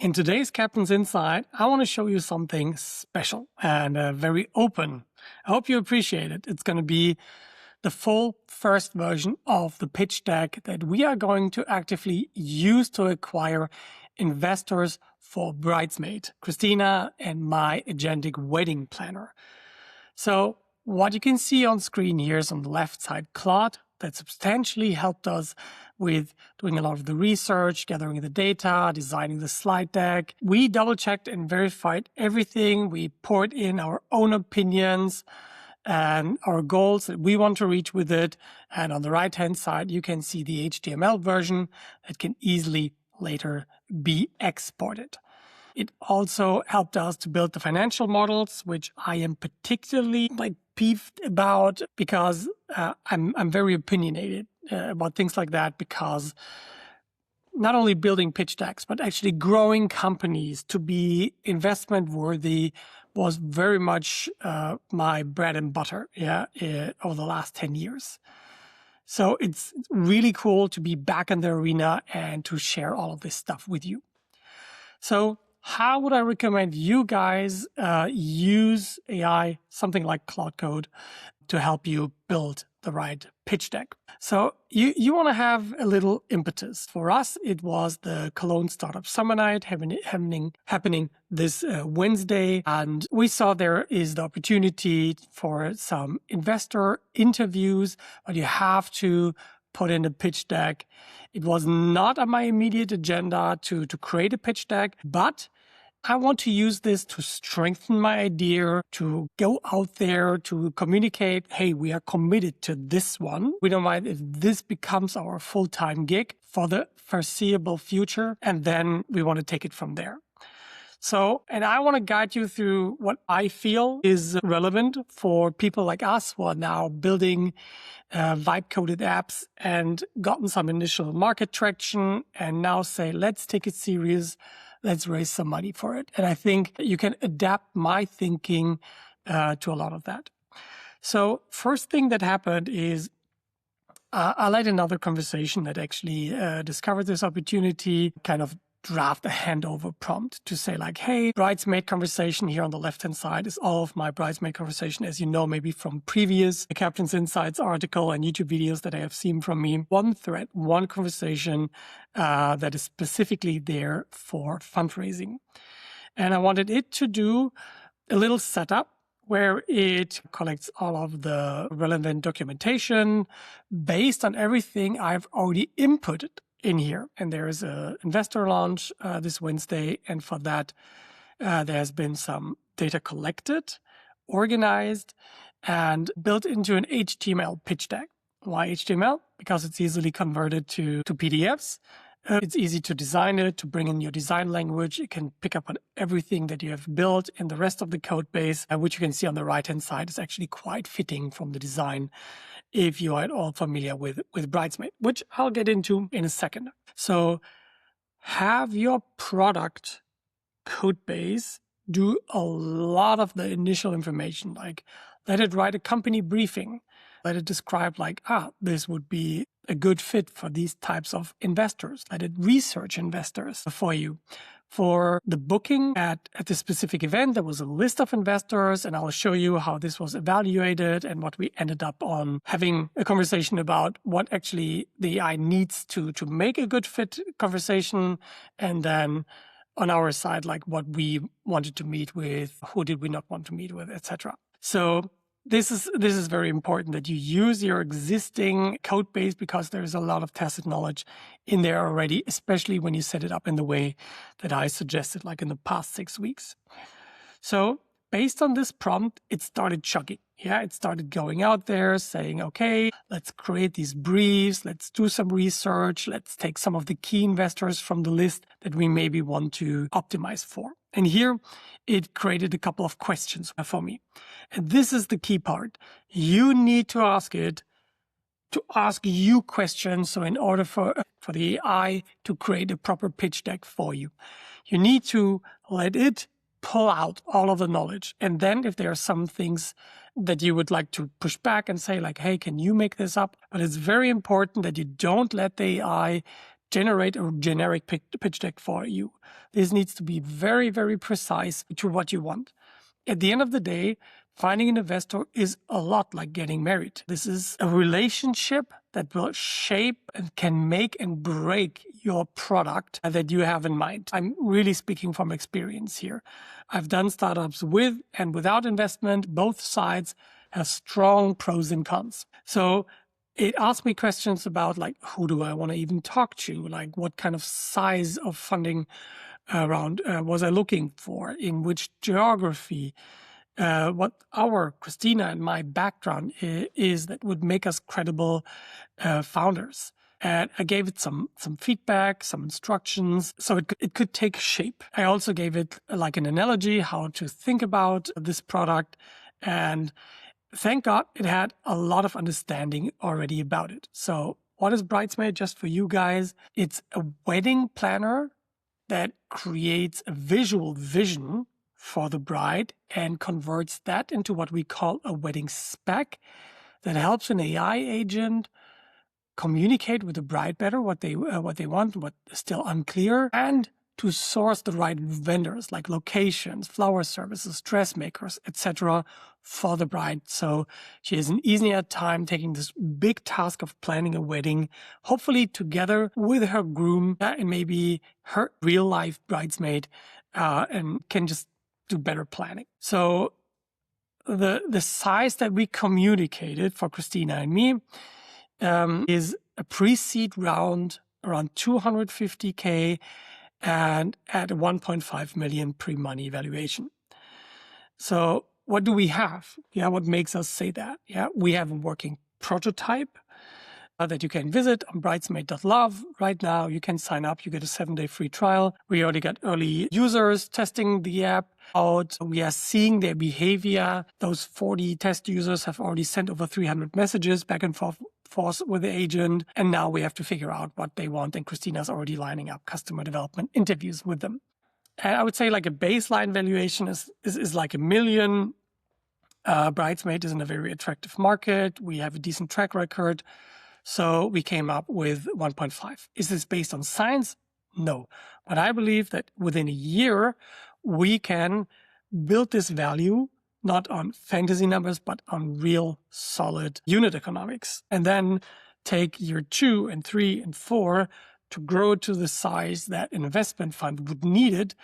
In today's Captain's Insight, I want to show you something special and very open. I hope you appreciate it. It's going to be the full first version of the pitch deck that we are going to actively use to acquire investors for Bridesmaid, Christina and my agentic wedding planner. So what you can see on screen here is on the left side, Claude, that substantially helped us with doing a lot of the research, gathering the data, designing the slide deck. We double-checked and verified everything. We poured in our own opinions and our goals that we want to reach with it. And on the right-hand side, you can see the HTML version that can easily later be exported. It also helped us to build the financial models, which I am particularly peeved about because I'm very opinionated about things like that, because not only building pitch decks, but actually growing companies to be investment worthy was very much my bread and butter over the last 10 years. So it's really cool to be back in the arena and to share all of this stuff with you. So how would I recommend you guys use AI, something like Claude Code, to help you build the right pitch deck? So you want to have a little impetus. For us, it was the Cologne Startup Summer Night happening this Wednesday. And we saw there is the opportunity for some investor interviews, but you have to put in a pitch deck. It was not on my immediate agenda to create a pitch deck, but I want to use this to strengthen my idea, to go out there, to communicate, hey, we are committed to this one. We don't mind if this becomes our full-time gig for the foreseeable future, and then we want to take it from there. So, and I want to guide you through what I feel is relevant for people like us who are now building vibe-coded apps and gotten some initial market traction and now say, let's take it serious. Let's raise some money for it. And I think you can adapt my thinking to a lot of that. So first thing that happened is I led another conversation that actually discovered this opportunity, kind of draft a handover prompt to say like, hey, bridesmaid conversation here on the left-hand side is all of my bridesmaid conversation, as you know, maybe from previous Captain's Insights article and YouTube videos that I have seen from me. One thread, one conversation that is specifically there for fundraising. And I wanted it to do a little setup where it collects all of the relevant documentation based on everything I've already inputted in here. And there is an investor launch this Wednesday. And for that, there has been some data collected, organized, and built into an HTML pitch deck. Why HTML? Because it's easily converted to PDFs. It's easy to design it, to bring in your design language. It can pick up on everything that you have built in the rest of the code base, which you can see on the right-hand side is actually quite fitting from the design if you are at all familiar with Bridesmaid, which I'll get into in a second. So have your product code base do a lot of the initial information, like let it write a company briefing, let it describe like, this would be a good fit for these types of investors. Let it research investors for you. For the booking at the specific event, there was a list of investors, and I'll show you how this was evaluated and what we ended up on having a conversation about what actually the AI needs to make a good fit conversation. And then on our side, like what we wanted to meet with, who did we not want to meet with, etc. So this is very important that you use your existing code base, because there's a lot of tacit knowledge in there already, especially when you set it up in the way that I suggested, like in the past 6 weeks. So based on this prompt, it started chugging. Yeah, it started going out there saying, okay, let's create these briefs. Let's do some research. Let's take some of the key investors from the list that we maybe want to optimize for. And here it created a couple of questions for me. And this is the key part. You need to ask it to ask you questions. So in order for the AI to create a proper pitch deck for you, you need to let it pull out all of the knowledge. And then if there are some things that you would like to push back and say like, hey, can you make this up? But it's very important that you don't let the AI generate a generic pitch deck for you. This needs to be very, very precise to what you want. At the end of the day, finding an investor is a lot like getting married. This is a relationship that will shape and can make and break your product that you have in mind. I'm really speaking from experience here. I've done startups with and without investment. Both sides have strong pros and cons. So it asked me questions about like, who do I want to even talk to? Like, what kind of size of funding round was I looking for? In which geography? What our, Christina and my background is that would make us credible founders. And I gave it some feedback, some instructions, so it could take shape. I also gave it like an analogy, how to think about this product. And thank God it had a lot of understanding already about it. So what is Bridesmaid? Just for you guys, it's a wedding planner that creates a visual vision for the bride and converts that into what we call a wedding spec that helps an AI agent communicate with the bride better what they want, what is still unclear, and to source the right vendors like locations, flower services, dressmakers, etc. for the bride. So she has an easier time taking this big task of planning a wedding, hopefully together with her groom and maybe her real life bridesmaid, and can just do better planning. So the size that we communicated for Christina and me is a pre-seed round around 250K and at a 1.5 million pre-money valuation. So what do we have? Yeah, what makes us say that? Yeah, we have a working prototype that you can visit on bridesmaid.love. Right now, you can sign up. You get a 7-day free trial. We already got early users testing the app out. We are seeing their behavior. Those 40 test users have already sent over 300 messages back and forth with the agent. And now we have to figure out what they want. And Christina's already lining up customer development interviews with them. And I would say like a baseline valuation is like $1 million. Bridesmaid is in a very attractive market. We have a decent track record. So we came up with 1.5. Is this based on science? No. But I believe that within a year, we can build this value not on fantasy numbers, but on real solid unit economics. And then take year 2 and 3 and 4 to grow to the size that an investment fund would need it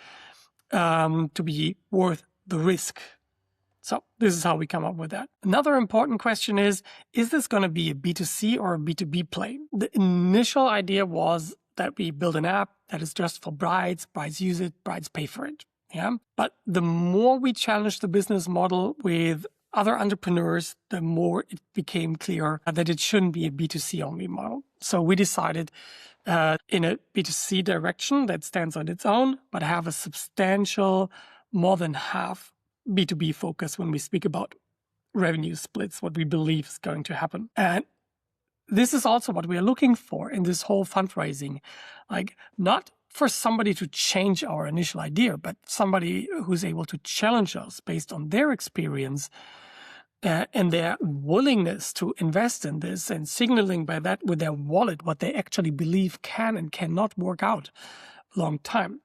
to be worth the risk. So this is how we come up with that. Another important question is this going to be a B2C or a B2B play? The initial idea was that we build an app that is just for brides use it, brides pay for it. Yeah. But the more we challenged the business model with other entrepreneurs, the more it became clear that it shouldn't be a B2C only model. So we decided in a B2C direction that stands on its own, but have a substantial, more than half B2B focus when we speak about revenue splits, what we believe is going to happen. And this is also what we are looking for in this whole fundraising, like not for somebody to change our initial idea, but somebody who's able to challenge us based on their experience and their willingness to invest in this and signaling by that with their wallet what they actually believe can and cannot work out long time.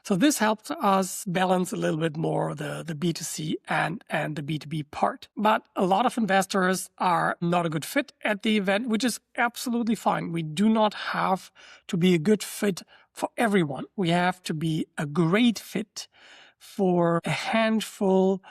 So this helped us balance a little bit more the B2C and the B2B part. But a lot of investors are not a good fit at the event, which is absolutely fine. We do not have to be a good fit for everyone. We have to be a great fit for a handful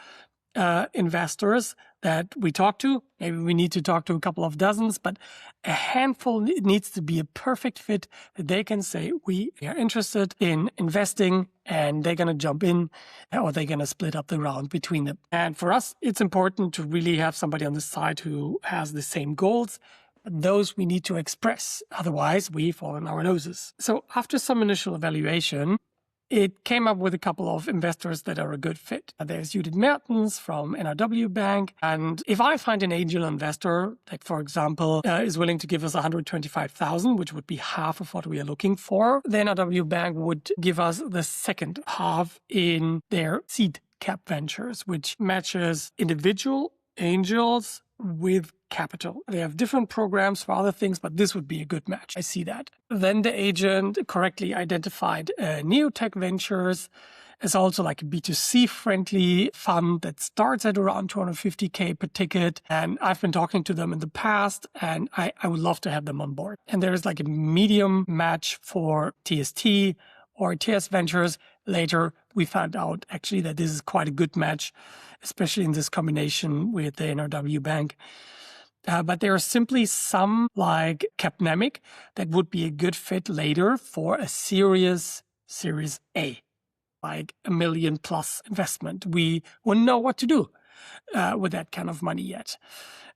investors that we talk to. Maybe we need to talk to a couple of dozens, but a handful, it needs to be a perfect fit that they can say, we are interested in investing, and they're going to jump in or they're going to split up the round between them. And for us, it's important to really have somebody on the side who has the same goals. Those we need to express. Otherwise, we fall on our noses. So after some initial evaluation, it came up with a couple of investors that are a good fit. There's Judith Mertens from NRW.Bank. And if I find an angel investor that, for example, is willing to give us $125,000, which would be half of what we are looking for, then NRW.Bank would give us the second half in their seed cap ventures, which matches individual angels with capital. They have different programs for other things, but this would be a good match. I see that. Then the agent correctly identified neoteq ventures as also like a B2C friendly fund that starts at around 250K per ticket. And I've been talking to them in the past and I would love to have them on board. And there's like a medium match for TST or TS Ventures. Later, we found out actually that this is quite a good match, especially in this combination with the NRW.Bank. But there are simply some like Capnemic that would be a good fit later for a serious Series A, like $1 million+ investment. We wouldn't know what to do with that kind of money yet.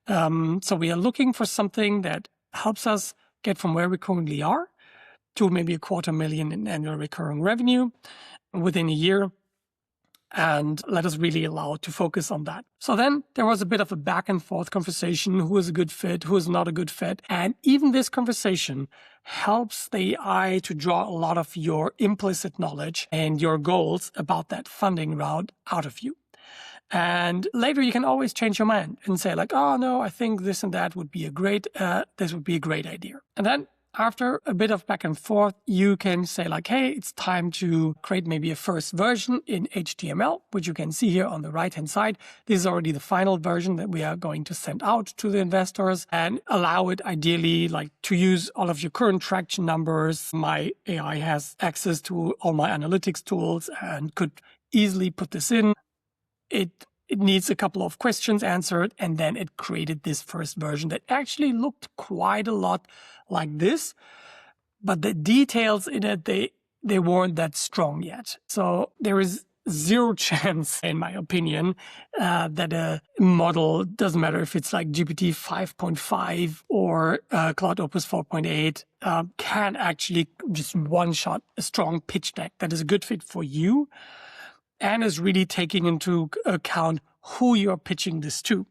So we are looking for something that helps us get from where we currently are to maybe $250,000 in annual recurring revenue within a year, and let us really allow to focus on that. So then there was a bit of a back and forth conversation, who is a good fit, who is not a good fit. And even this conversation helps the AI to draw a lot of your implicit knowledge and your goals about that funding route out of you. And later you can always change your mind and say like, oh no, I think this and that would be this would be a great idea. And then after a bit of back and forth, you can say like, hey, it's time to create maybe a first version in HTML, which you can see here on the right-hand side. This is already the final version that we are going to send out to the investors, and allow it ideally like to use all of your current traction numbers. My AI has access to all my analytics tools and could easily put this in. It needs a couple of questions answered, and then it created this first version that actually looked quite a lot like this, but the details in it, they weren't that strong yet. So there is zero chance, in my opinion, that a model, doesn't matter if it's like GPT 5.5 or Claude Opus 4.8, can actually just one-shot a strong pitch deck that is a good fit for you and is really taking into account who you're pitching this to.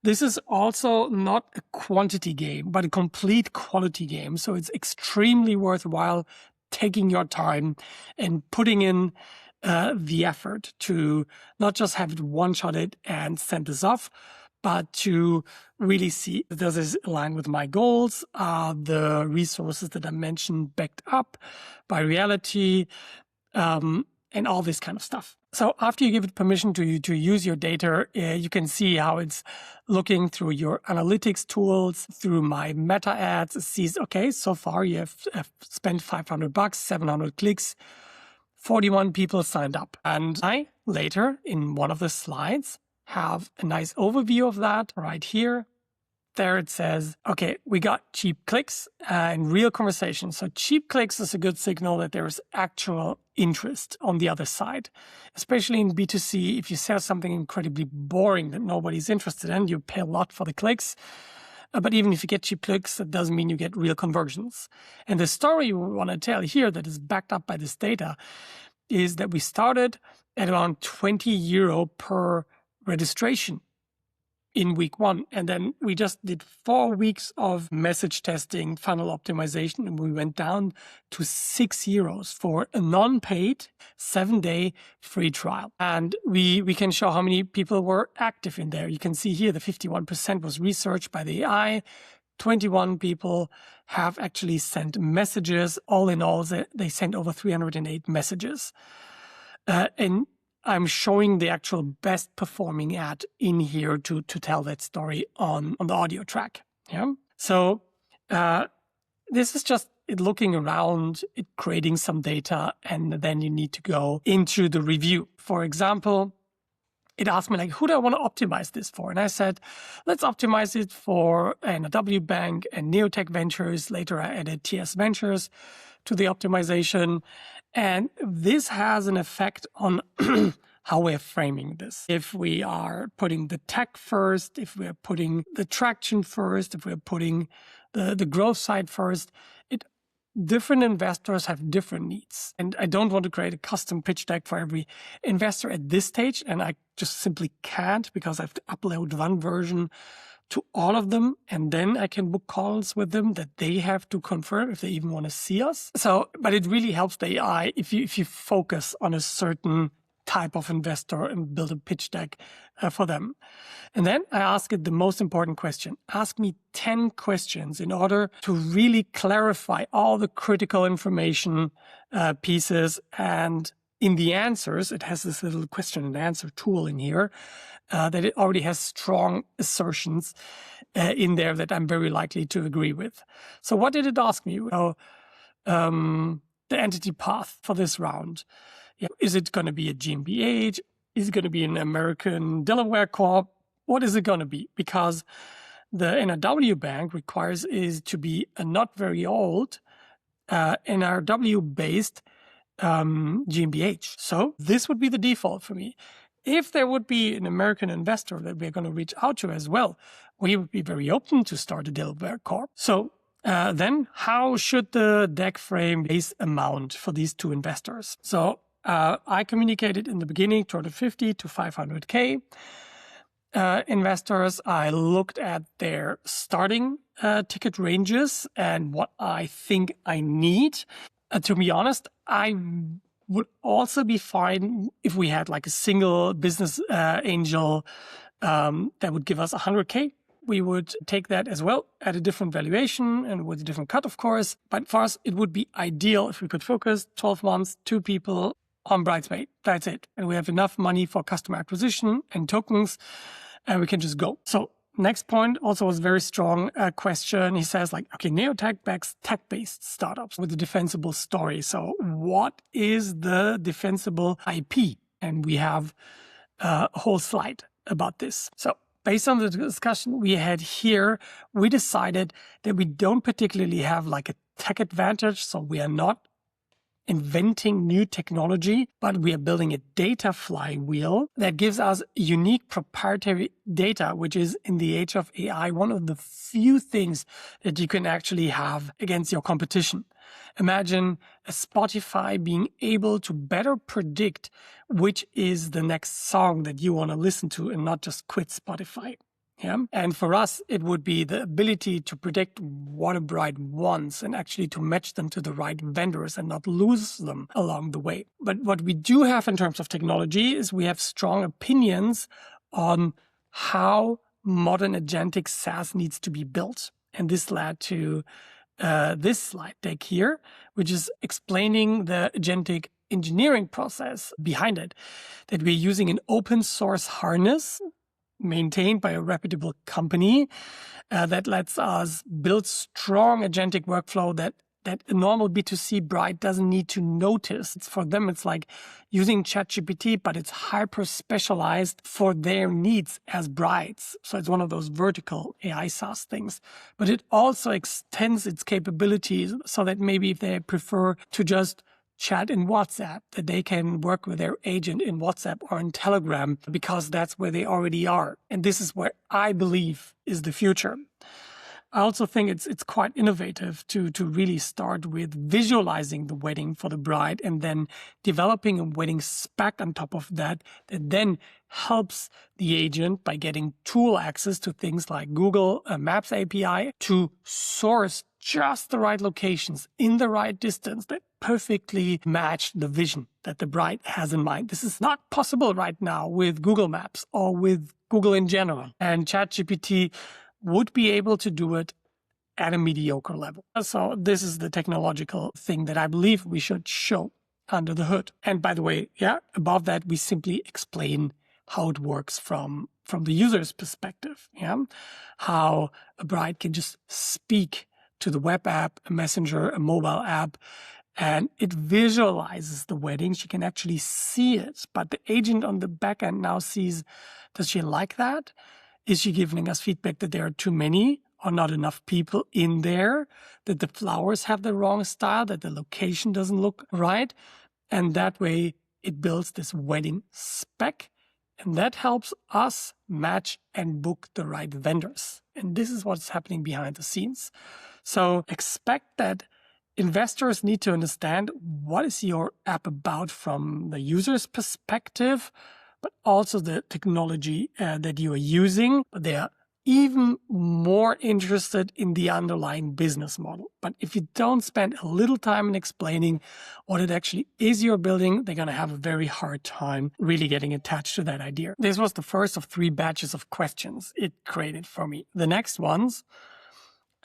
This is also not a quantity game, but a complete quality game. So it's extremely worthwhile taking your time and putting in the effort to not just have it one-shotted and send this off, but to really see, does this align with my goals? Are the resources that I mentioned backed up by reality? And all this kind of stuff. So after you give it permission to use your data, you can see how it's looking through your analytics tools, through my meta ads. It sees, okay, so far you have spent $500, 700 clicks, 41 people signed up. And I later, in one of the slides, have a nice overview of that right here. There it says, okay, we got cheap clicks and real conversations. So cheap clicks is a good signal that there is actual interest on the other side, especially in B2C. If you sell something incredibly boring that nobody's interested in, you pay a lot for the clicks. But even if you get cheap clicks, that doesn't mean you get real conversions. And the story we want to tell here that is backed up by this data is that we started at around €20 per registration in week 1. And then we just did 4 weeks of message testing, funnel optimization, and we went down to €6 for a non-paid 7-day free trial. And we can show how many people were active in there. You can see here the 51% was researched by the AI. 21 people have actually sent messages. All in all, they sent over 308 messages. And I'm showing the actual best performing ad in here to tell that story on the audio track. Yeah. So this is just it looking around, it creating some data, and then you need to go into the review. For example, it asked me like, who do I want to optimize this for? And I said, let's optimize it for NRW.Bank and neoteq Ventures. Later, I added TS Ventures to the optimization. And this has an effect on how we're framing this. If we are putting the tech first, if we're putting the traction first, if we're putting the growth side first, different investors have different needs. And I don't want to create a custom pitch deck for every investor at this stage. And I just simply can't, because I have to upload one version to all of them. And then I can book calls with them that they have to confirm if they even want to see us. So, but it really helps the AI if you focus on a certain type of investor and build a pitch deck for them. And then I ask it the most important question. Ask me 10 questions in order to really clarify all the critical information pieces. And in the answers, it has this little question and answer tool in here that it already has strong assertions in there that I'm very likely to agree with. So what did it ask me? The entity path for this round. Yeah. Is it going to be a GmbH? Is it going to be an American Delaware Corp? What is it going to be? Because the NRW.Bank requires is to be a not very old NRW-based GmbH. So this would be the default for me. If there would be an American investor that we're going to reach out to as well, we would be very open to start a Delaware Corp. So then how should the deck frame base amount for these two investors? So I communicated in the beginning toward 50 to 500K investors. I looked at their starting ticket ranges and what I think I need. To be honest, I would also be fine if we had like a single business angel that would give us 100K. We would take that as well at a different valuation and with a different cut, of course. But for us, it would be ideal if we could focus 12 months, 2 people on Bridesmaid. That's it. And we have enough money for customer acquisition and tokens, and we can just go. So next point also was a very strong question. He says like, okay, neoteq backs tech-based startups with a defensible story. So what is the defensible IP? And we have a whole slide about this. So based on the discussion we had here, we decided that we don't particularly have like a tech advantage. So we are not inventing new technology, but we are building a data flywheel that gives us unique proprietary data, which is in the age of AI, one of the few things that you can actually have against your competition. Imagine a Spotify being able to better predict which is the next song that you want to listen to and not just quit Spotify. Yeah. And for us, it would be the ability to predict what a bride wants and actually to match them to the right vendors and not lose them along the way. But what we do have in terms of technology is we have strong opinions on how modern agentic SaaS needs to be built. And this led to this slide deck here, which is explaining the agentic engineering process behind it, that we're using an open source harness maintained by a reputable company that lets us build strong agentic workflow that a normal B2C bride doesn't need to notice. For them, it's like using ChatGPT, but it's hyper specialized for their needs as brides. So it's one of those vertical AI SaaS things. But it also extends its capabilities so that maybe if they prefer to just chat in WhatsApp, that they can work with their agent in WhatsApp or in Telegram, because that's where they already are. And this is where I believe is the future. I also think it's quite innovative to really start with visualizing the wedding for the bride and then developing a wedding spec on top of that then helps the agent by getting tool access to things like Google Maps API to source just the right locations in the right distance that perfectly match the vision that the bride has in mind. This is not possible right now with Google Maps or with Google in general. And ChatGPT would be able to do it at a mediocre level. So this is the technological thing that I believe we should show under the hood. And by the way, above that, we simply explain how it works from the user's perspective. How a bride can just speak to the web app, a messenger, a mobile app, and it visualizes the wedding. She can actually see it, but the agent on the back end now sees, does she like that? Is she giving us feedback that there are too many or not enough people in there, that the flowers have the wrong style, that the location doesn't look right? And that way it builds this wedding spec, and that helps us match and book the right vendors. And this is what's happening behind the scenes. So expect that investors need to understand what is your app about from the user's perspective, but also the technology that you are using. But they are even more interested in the underlying business model. But if you don't spend a little time in explaining what it actually is you're building, they're going to have a very hard time really getting attached to that idea. This was the first of 3 batches of questions it created for me. The next ones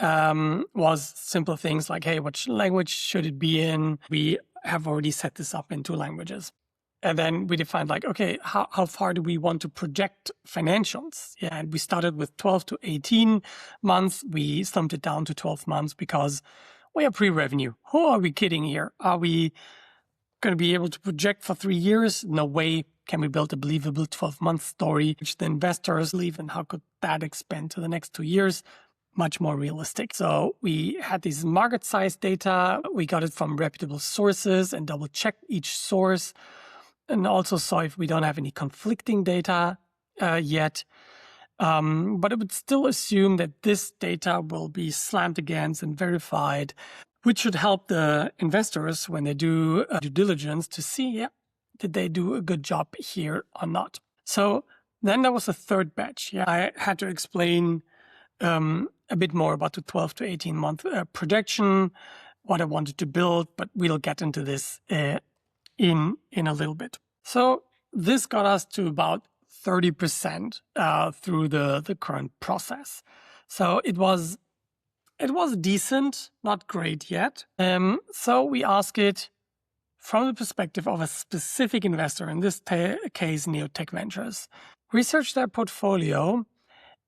was simple things like, hey, which language should it be in? We have already set this up in 2 languages. And then we defined like, okay, how far do we want to project financials? Yeah, and we started with 12 to 18 months. We slumped it down to 12 months because we are pre-revenue. Who are we kidding here? Are we going to be able to project for 3 years? No way. Can we build a believable 12-month story which the investors believe, and how could that expand to the next 2 years? Much more realistic. So we had these market size data. We got it from reputable sources and double checked each source. And also saw if we don't have any conflicting data yet. But it would still assume that this data will be slammed against and verified, which should help the investors when they do due diligence to see, yeah, did they do a good job here or not? So then there was a 3rd batch. Yeah, I had to explain a bit more about the 12 to 18 month projection, what I wanted to build, but we'll get into this in a little bit. So this got us to about 30% through the current process. So it was decent, not great yet. So we ask it from the perspective of a specific investor, in this case, neoteq Ventures. Research their portfolio,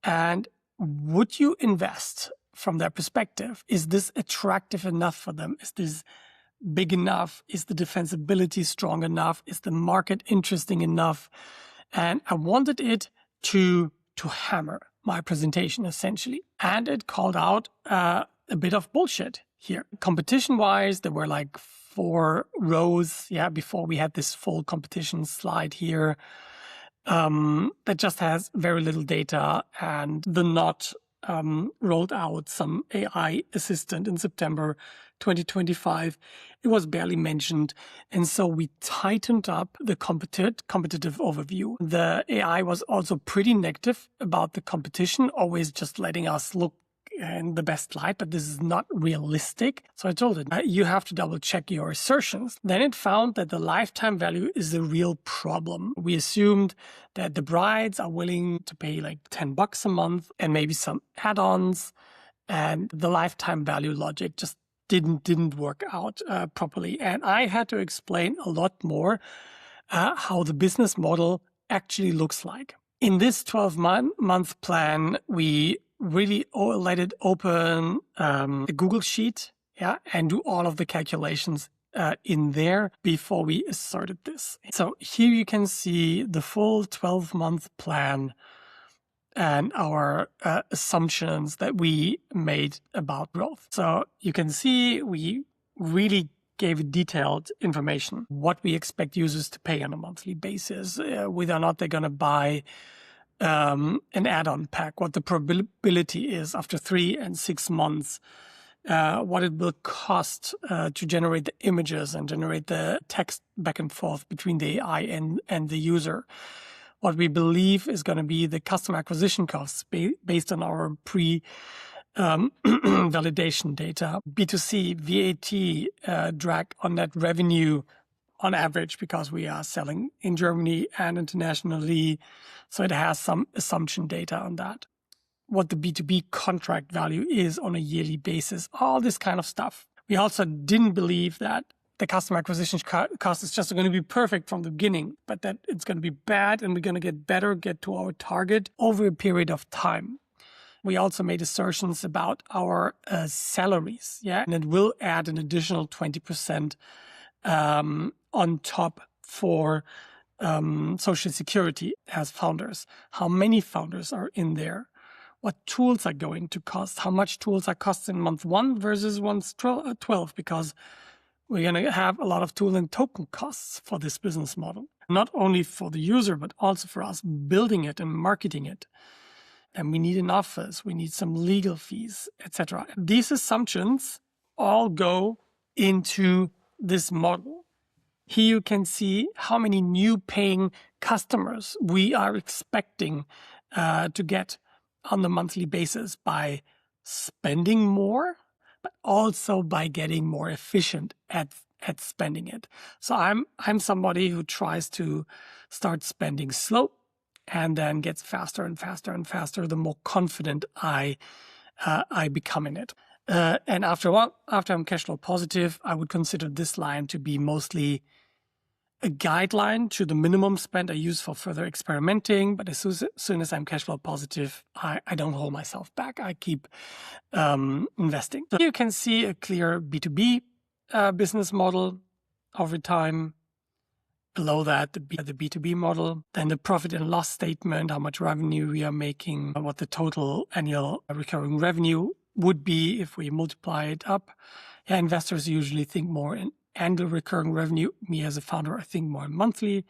and would you invest from their perspective? Is this attractive enough for them? Is this big enough? Is the defensibility strong enough? Is the market interesting enough? And I wanted it to hammer my presentation essentially. And it called out a bit of bullshit here. Competition-wise, there were like 4 rows, before we had this full competition slide here, that just has very little data, and the Knot rolled out some AI assistant in September 2025. It was barely mentioned. And so we tightened up the competitive overview. The AI was also pretty negative about the competition, always just letting us look in the best light, but this is not realistic. So I told it, you have to double check your assertions. Then it found that the lifetime value is a real problem. We assumed that the brides are willing to pay like $10 a month and maybe some add-ons, and the lifetime value logic just didn't work out properly. And I had to explain a lot more how the business model actually looks like. In this 12-month plan, we really let it open a Google Sheet, and do all of the calculations in there before we asserted this. So here you can see the full 12-month plan and our assumptions that we made about growth. So you can see we really gave detailed information, what we expect users to pay on a monthly basis, whether or not they're going to buy an add-on pack, what the probability is after 3 and 6 months, what it will cost to generate the images and generate the text back and forth between the AI and the user, what we believe is going to be the customer acquisition costs based on our validation data, B2C, VAT, drag on net revenue on average, because we are selling in Germany and internationally. So it has some assumption data on that. What the B2B contract value is on a yearly basis, all this kind of stuff. We also didn't believe that the customer acquisition cost is just going to be perfect from the beginning, but that it's going to be bad and we're going to get better, get to our target over a period of time. We also made assertions about our salaries, and it will add an additional 20% on top for Social Security as founders. How many founders are in there? What tools are going to cost? How much tools are cost in month 1 versus month 12? Because we're going to have a lot of tool and token costs for this business model. Not only for the user, but also for us building it and marketing it. And we need an office, we need some legal fees, etc. These assumptions all go into this model. Here you can see how many new paying customers we are expecting to get on the monthly basis by spending more, but also by getting more efficient at spending it. So I'm somebody who tries to start spending slow and then gets faster and faster and faster the more confident I become in it. And after I'm cash flow positive, I would consider this line to be mostly a guideline to the minimum spend I use for further experimenting. But as soon as I'm cash flow positive, I don't hold myself back. I keep investing. So you can see a clear B2B business model over time. Below that, the B2B model, then the profit and loss statement, how much revenue we are making, what the total annual recurring revenue would be if we multiply it up. Yeah, investors usually think more in annual recurring revenue. Me as a founder, I think more in monthly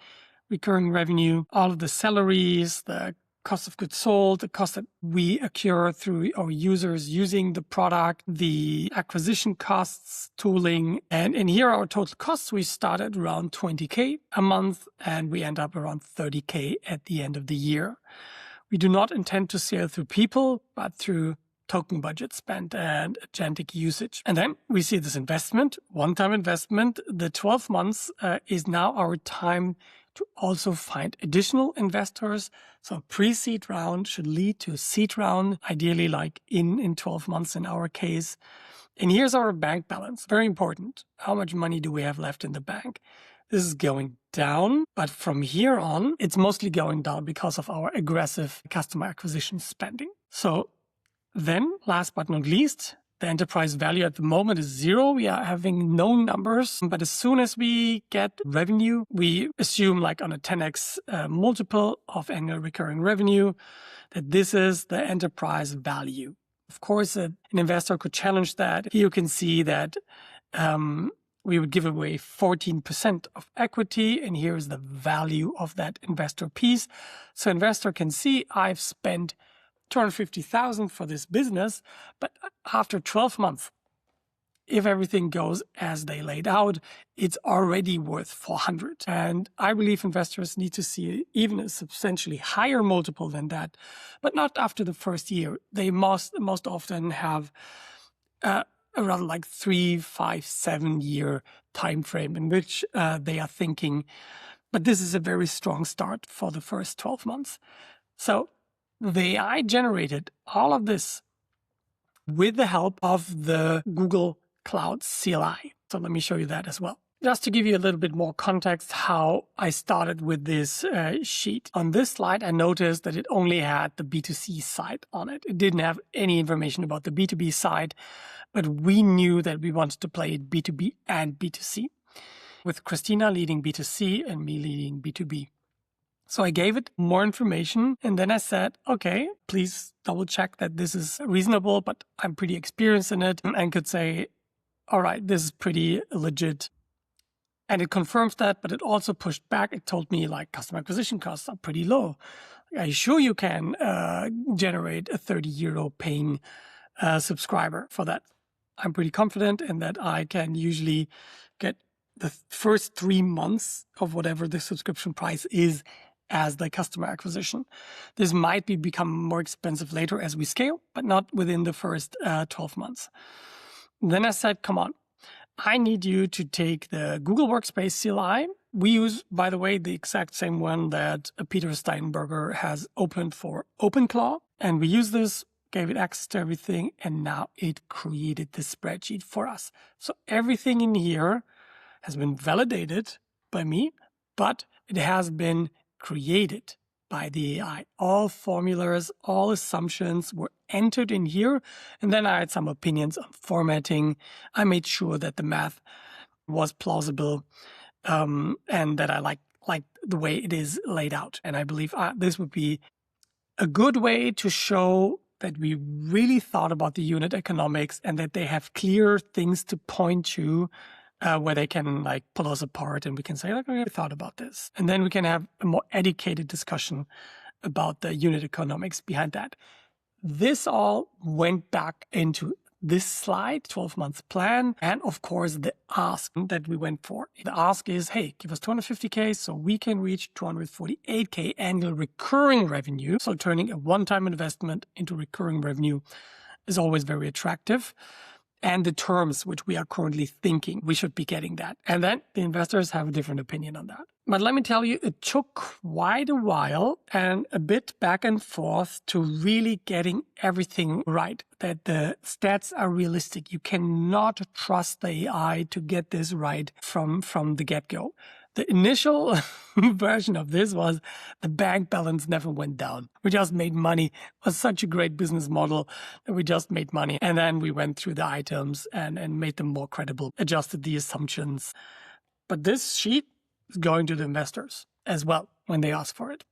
recurring revenue. All of the salaries, the cost of goods sold, the cost that we incur through our users using the product, the acquisition costs, tooling. And here our total costs, we start at around 20K a month and we end up around 30K at the end of the year. We do not intend to scale through people, but through token budget spent and agentic usage. And then we see this investment, one-time investment. The 12 months is now our time to also find additional investors. So a pre-seed round should lead to a seed round, ideally like in 12 months in our case. And here's our bank balance. Very important. How much money do we have left in the bank? This is going down, but from here on, it's mostly going down because of our aggressive customer acquisition spending. So then, last but not least, the enterprise value at the moment is 0. We are having no numbers, but as soon as we get revenue, we assume like on a 10x multiple of annual recurring revenue, that this is the enterprise value. Of course, an investor could challenge that. Here you can see that we would give away 14% of equity, and here is the value of that investor piece. So investor can see I've spent 250,000 for this business, but after 12 months, if everything goes as they laid out, it's already worth 400. And I believe investors need to see even a substantially higher multiple than that, but not after the first year. They most often have around like 3, 5, 7 year time frame in which they are thinking, but this is a very strong start for the first 12 months. So the AI generated all of this with the help of the Google Cloud CLI. So let me show you that as well. Just to give you a little bit more context how I started with this sheet. On this slide, I noticed that it only had the B2C side on it. It didn't have any information about the B2B side, but we knew that we wanted to play it B2B and B2C, with Christina leading B2C and me leading B2B. So I gave it more information and then I said, okay, please double check that this is reasonable, but I'm pretty experienced in it and could say, all right, this is pretty legit. And it confirms that, but it also pushed back. It told me like customer acquisition costs are pretty low. Are you sure you can generate a 30 euro paying subscriber for that? I'm pretty confident in that I can usually get the first 3 months of whatever the subscription price is as the customer acquisition. This might become more expensive later as we scale, but not within the first 12 months. Then I said, come on, I need you to take the Google Workspace CLI. We use, by the way, the exact same one that Peter Steinberger has opened for OpenClaw. And we use this, gave it access to everything, and now it created the spreadsheet for us. So everything in here has been validated by me, but it has been created by the AI. All formulas, all assumptions were entered in here. And then I had some opinions on formatting. I made sure that the math was plausible and that I like the way it is laid out. And I believe this would be a good way to show that we really thought about the unit economics and that they have clear things to point to where they can like pull us apart and we can say, like, we thought about this. And then we can have a more educated discussion about the unit economics behind that. This all went back into this slide, 12-month plan, and of course the ask that we went for. The ask is, hey, give us 250K so we can reach 248K annual recurring revenue. So turning a one-time investment into recurring revenue is always very attractive. And the terms which we are currently thinking, we should be getting that. And then the investors have a different opinion on that. But let me tell you, it took quite a while and a bit back and forth to really getting everything right, that the stats are realistic. You cannot trust the AI to get this right from the get-go. The initial version of this was the bank balance never went down. We just made money. It was such a great business model that we just made money. And then we went through the items and made them more credible, adjusted the assumptions. But this sheet is going to the investors as well when they ask for it.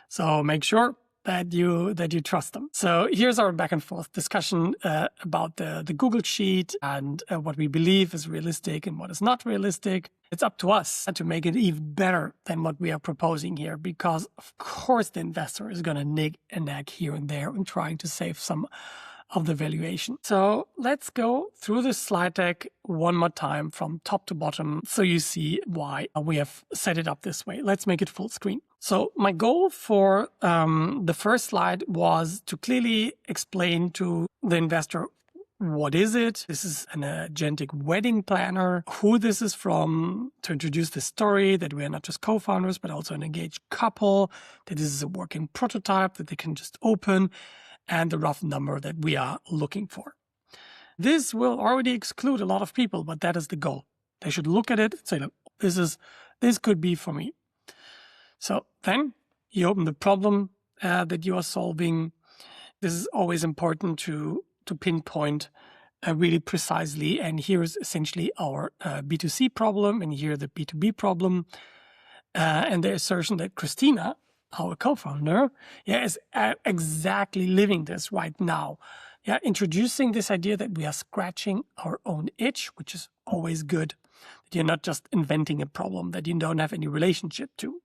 So make sure that you trust them. So here's our back and forth discussion about the Google sheet and what we believe is realistic and what is not realistic. It's up to us to make it even better than what we are proposing here, because of course the investor is going to nig and nag here and there and trying to save some of the valuation. So let's go through this slide deck one more time from top to bottom so you see why we have set it up this way. Let's make it full screen. So my goal for the first slide was to clearly explain to the investor, what is it? This is an agentic wedding planner, who this is from, to introduce the story that we are not just co-founders, but also an engaged couple, that this is a working prototype that they can just open, and the rough number that we are looking for. This will already exclude a lot of people, but that is the goal. They should look at it and say, look, this could be for me. So then you open the problem that you are solving. This is always important to pinpoint really precisely. And here is essentially our B2C problem, and here the B2B problem. And the assertion that Christina, our co-founder, is exactly living this right now. Introducing this idea that we are scratching our own itch, which is always good. That you're not just inventing a problem that you don't have any relationship to.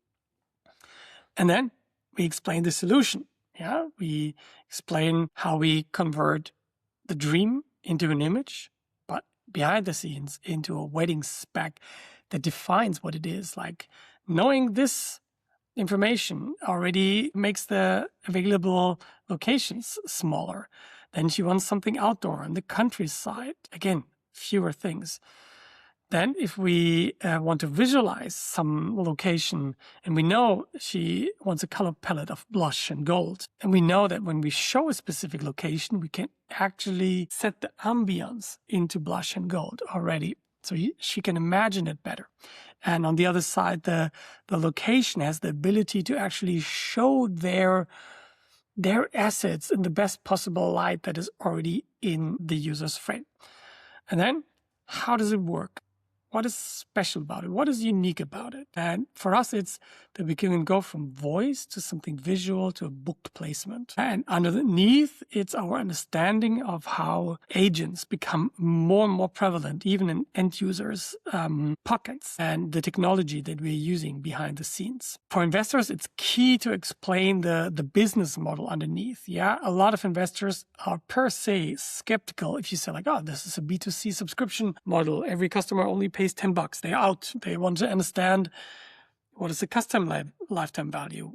And then we explain the solution. We explain how we convert the dream into an image, but behind the scenes into a wedding spec that defines what it is. Like knowing this information already makes the available locations smaller. Then she wants something outdoor on the countryside. Again, fewer things. Then if we want to visualize some location, and we know she wants a color palette of blush and gold, and we know that when we show a specific location, we can actually set the ambience into blush and gold already. So she can imagine it better. And on the other side, the location has the ability to actually show their assets in the best possible light that is already in the user's frame. And then, how does it work? What is special about it? What is unique about it? And for us, it's that we can go from voice to something visual to a booked placement. And underneath, it's our understanding of how agents become more and more prevalent, even in end users' pockets, and the technology that we're using behind the scenes. For investors, it's key to explain the business model underneath. A lot of investors are per se skeptical if you say like, oh, this is a B2C subscription model. Every customer only pays $10. They're out. They want to understand, what is the customer lifetime value?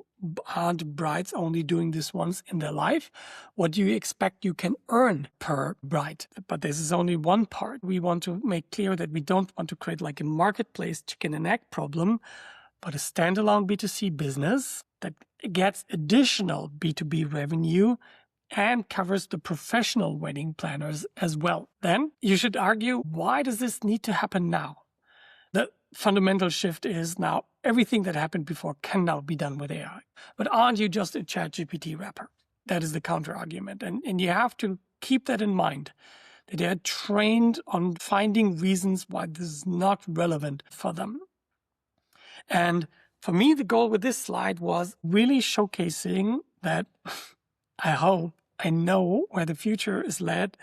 Aren't brides only doing this once in their life? What do you expect you can earn per bride? But this is only one part. We want to make clear that we don't want to create like a marketplace chicken and egg problem, but a standalone B2C business that gets additional B2B revenue and covers the professional wedding planners as well. Then you should argue, why does this need to happen now? The fundamental shift is now everything that happened before can now be done with AI. But aren't you just a ChatGPT wrapper? That is the counter argument. And you have to keep that in mind, that they are trained on finding reasons why this is not relevant for them. And for me, the goal with this slide was really showcasing that I know where the future is led,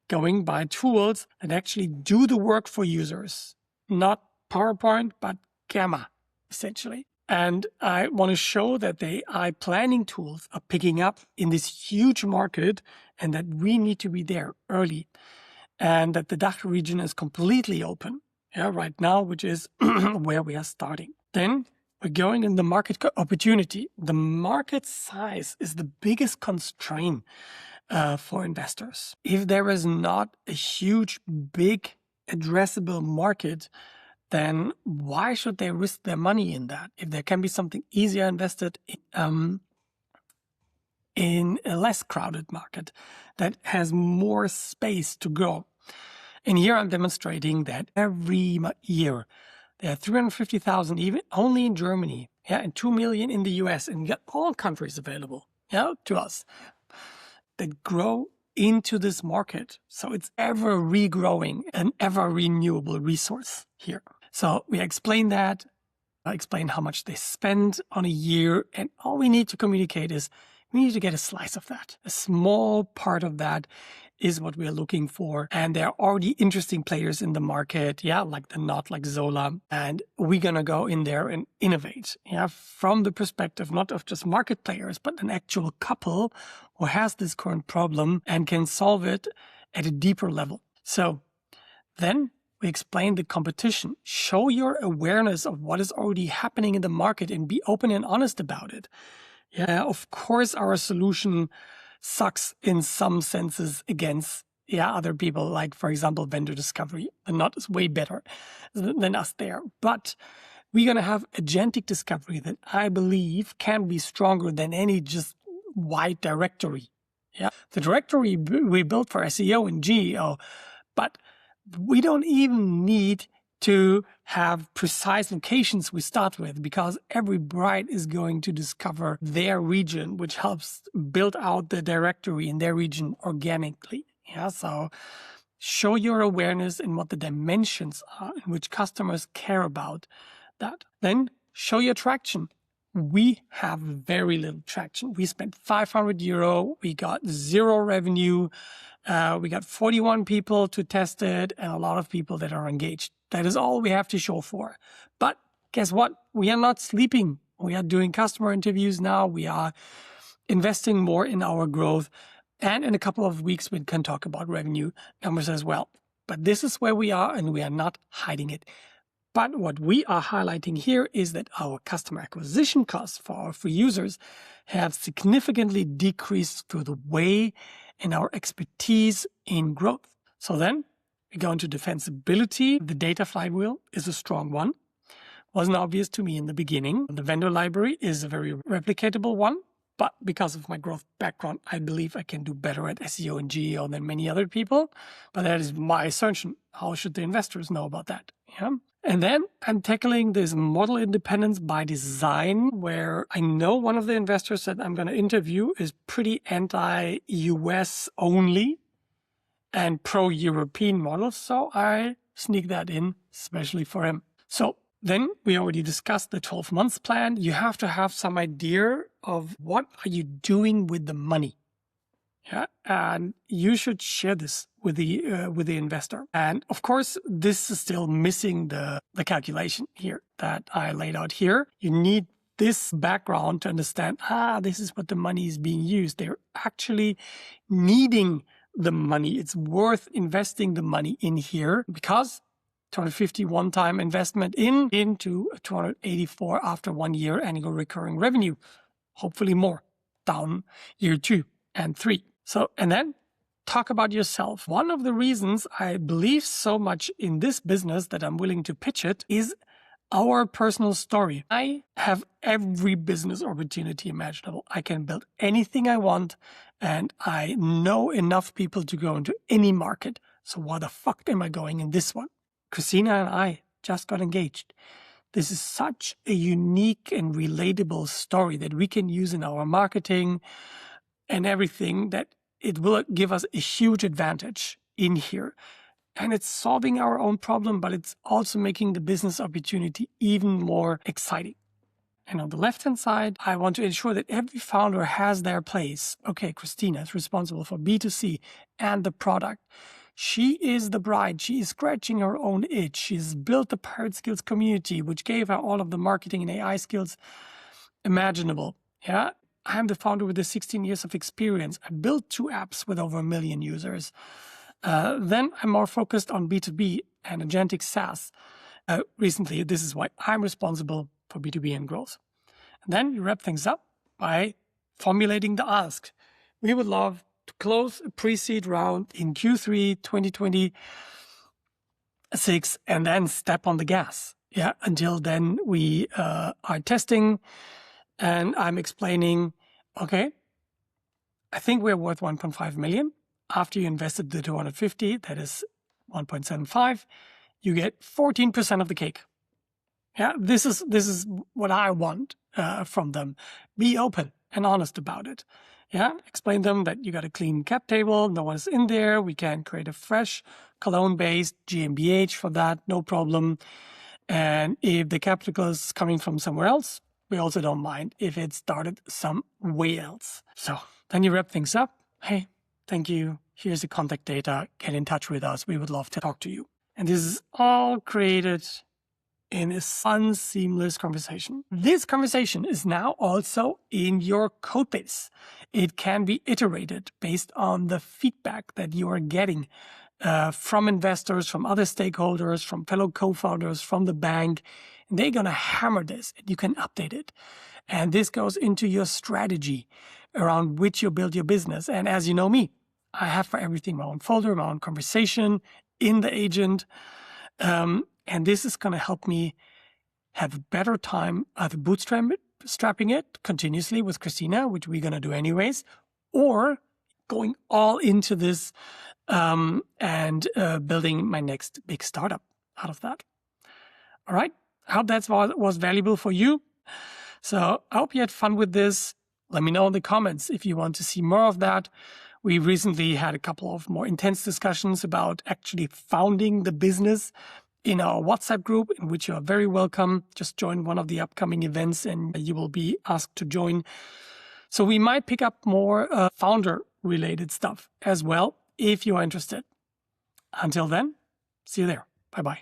going by tools that actually do the work for users. Not PowerPoint, but Gamma, essentially. And I want to show that the AI planning tools are picking up in this huge market and that we need to be there early. and that the DACH region is completely open, right now, which is where we are starting. Then we're going in the market opportunity. The market size is the biggest constraint for investors. If there is not a huge, big addressable market, then why should they risk their money in that? If there can be something easier invested in a less crowded market that has more space to grow. And here I'm demonstrating that every year there are 350,000 even only in Germany, and 2 million in the US, and you got all countries available, to us, that grow into this market. So it's ever regrowing, an ever renewable resource here. So we explain that, I explain how much they spend on a year, and all we need to communicate is we need to get a slice of that. A small part of that is what we're looking for. And there are already interesting players in the market, like the Knot, like Zola. And we're going to go in there and innovate, from the perspective not of just market players, but an actual couple who has this current problem and can solve it at a deeper level. So then we explain the competition, show your awareness of what is already happening in the market and be open and honest about it. Of course, our solution sucks in some senses against other people, like, for example, vendor discovery. The Knot is way better than us there. But we're going to have agentic discovery that I believe can be stronger than any just wide directory. The directory we built for SEO and GEO, but we don't even need to have precise locations we start with, because every bride is going to discover their region, which helps build out the directory in their region organically. So show your awareness in what the dimensions are in which customers care about that. Then show your traction. We have very little traction. We spent €500. We got 0 revenue. We got 41 people to test it and a lot of people that are engaged. That is all we have to show for. But guess what? We are not sleeping. We are doing customer interviews now. We are investing more in our growth. And in a couple of weeks, we can talk about revenue numbers as well. But this is where we are, and we are not hiding it. But what we are highlighting here is that our customer acquisition costs for our free users have significantly decreased through the way and our expertise in growth. So then we go into defensibility. The data flywheel is a strong one. Wasn't obvious to me in the beginning. The vendor library is a very replicatable one. But because of my growth background, I believe I can do better at SEO and GEO than many other people. But that is my assumption. How should the investors know about that? And then I'm tackling this model independence by design, where I know one of the investors that I'm going to interview is pretty anti-US only and pro-European models. So I sneak that in, especially for him. So then we already discussed the 12 months plan. You have to have some idea of what are you doing with the money. And you should share this with the investor. And of course, this is still missing the calculation here that I laid out here. You need this background to understand, this is what the money is being used. They're actually needing the money. It's worth investing the money in here, because 250 one-time investment into 284 after 1 year annual recurring revenue. Hopefully more down year 2 and 3. So, and then talk about yourself. One of the reasons I believe so much in this business that I'm willing to pitch it is our personal story. I have every business opportunity imaginable. I can build anything I want, and I know enough people to go into any market. So why the fuck am I going in this one? Christina and I just got engaged. This is such a unique and relatable story that we can use in our marketing and everything, that it will give us a huge advantage in here. And it's solving our own problem, but it's also making the business opportunity even more exciting. And on the left-hand side, I want to ensure that every founder has their place. Okay, Christina is responsible for B2C and the product. She is the bride. She is scratching her own itch. She's built the Pirate Skills community, which gave her all of the marketing and AI skills imaginable. I'm the founder with the 16 years of experience. I built 2 apps with over 1 million users. Then I'm more focused on B2B and agentic SaaS. Recently, this is why I'm responsible for B2B and growth. And then you wrap things up by formulating the ask. We would love to close a pre-seed round in Q3 2026 and then step on the gas. Yeah, until then we are testing and I'm explaining, okay, I think we're worth 1.5 million. After you invested the 250, that is 1.75, you get 14% of the cake. Yeah, this is what I want from them. Be open and honest about it. Yeah, explain them that you got a clean cap table, no one's in there. We can create a fresh cologne-based GmbH for that, no problem. And if the capital is coming from somewhere else, we also don't mind if it started somewhere else. So then you wrap things up. Hey, thank you. Here's the contact data. Get in touch with us. We would love to talk to you. And this is all created in a fun, seamless conversation. This conversation is now also in your code base. It can be iterated based on the feedback that you are getting from investors, from other stakeholders, from fellow co-founders, from the bank. And they're going to hammer this and you can update it. And this goes into your strategy around which you build your business. And as you know me, I have for everything my own folder, my own conversation in the agent. And this is going to help me have a better time either bootstrapping it continuously with Christina, which we're going to do anyways, or going all into this and building my next big startup out of that. All right. I hope that was valuable for you. So I hope you had fun with this. Let me know in the comments if you want to see more of that. We recently had a couple of more intense discussions about actually founding the business in our WhatsApp group, in which you are very welcome. Just join one of the upcoming events and you will be asked to join. So we might pick up more founder-related stuff as well, if you are interested. Until then, see you there. Bye-bye.